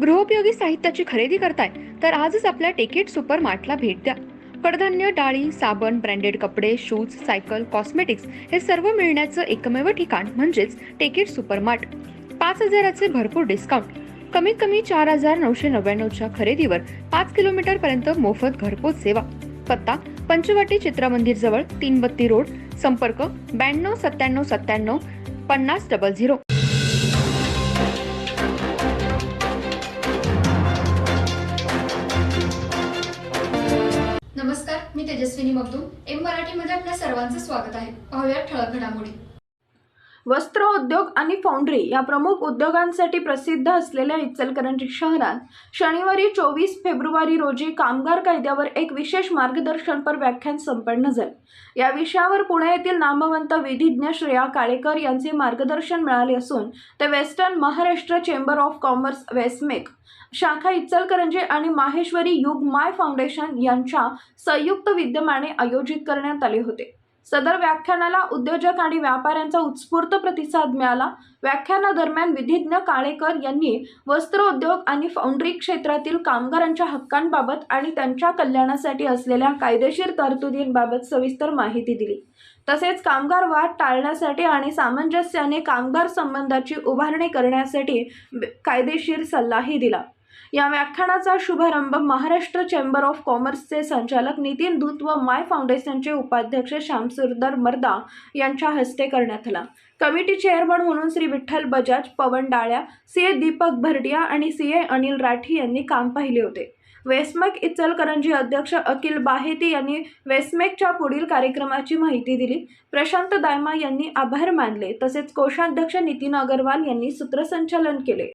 गृहोपयोगी साहित्याची खरेदी करताय तर आजच आपल्या टेकेट सुपर मार्टला भेट द्या. कडधान्य, डाळी, साबण, ब्रँडेड कपडे, शूज, सायकल, कॉस्मेटिक्स हे सर्व मिळण्याचं एकमेव ठिकाण म्हणजेच टेकेट सुपर मार्ट. 5,000चे भरपूर डिस्काउंट. कमीत कमी 4,999च्या खरेदीवर 5 किलोमीटर पर्यंत मोफत घरपोच सेवा. पत्ता: पंचवटी चित्रमंदिर जवळ, 332 रोड. संपर्क: 92 97 97 5000. नमस्कार, मी तेजस्विनी मगदूम. एम मराठीमध्ये आपल्या सर्वांचं स्वागत आहे. पाहूया ठळक घडामोडी. वस्त्र उद्योग आणि फाउंड्री या प्रमुख उद्योगांसाठी प्रसिद्ध असलेल्या इचलकरंजी शहरात शनिवारी 24 फेब्रुवारी रोजी कामगार कायद्यावर एक विशेष मार्गदर्शनपर व्याख्यान संपन्न झाले. या विषयावर पुणे येथील नामवंत विधिज्ञ श्रेया काळेकर यांचे मार्गदर्शन मिळाले असून ते western Maharashtra chamber of commerce Wesmac शाखा इचलकरंजी आणि माहेश्वरी युग माय फाउंडेशन यांच्या संयुक्त विद्यमाने आयोजित करण्यात आले होते. सदर व्याख्यानाला उद्योजक आणि व्यापाऱ्यांचा उत्स्फूर्त प्रतिसाद मिळाला. व्याख्यानादरम्यान विधिज्ञ काळेकर यांनी वस्त्र उद्योग आणि फाउंड्री क्षेत्रातील कामगारांच्या हक्कांबाबत आणि त्यांच्या कल्याणासाठी असलेल्या कायदेशीर तरतुदींबाबत सविस्तर माहिती दिली. तसेच कामगार वाद टाळण्यासाठी आणि सामंजस्याने कामगार संबंधाची उभारणी करण्यासाठी कायदेशीर सल्लाही दिला. या व्याख्यानाचा शुभारंभ महाराष्ट्र चेंबर ऑफ कॉमर्सचे संचालक नितीन धूत व माय फाउंडेशनचे उपाध्यक्ष श्यामसुंदर मर्दा यांच्या हस्ते करण्यात आला. कमिटी चेअरमन म्हणून श्री विठ्ठल बजाज, पवन डाळ्या, सीए दीपक भरडिया आणि सीए अनिल राठी यांनी काम पाहिले होते. वेस्मेक इचलकरंजी अध्यक्ष अखिल बाहेती यांनी वेस्मेकच्या पुढील कार्यक्रमाची माहिती दिली. प्रशांत दायमा यांनी आभार मानले. तसेच कोषाध्यक्ष नितीन अगरवाल यांनी सूत्रसंचालन केले.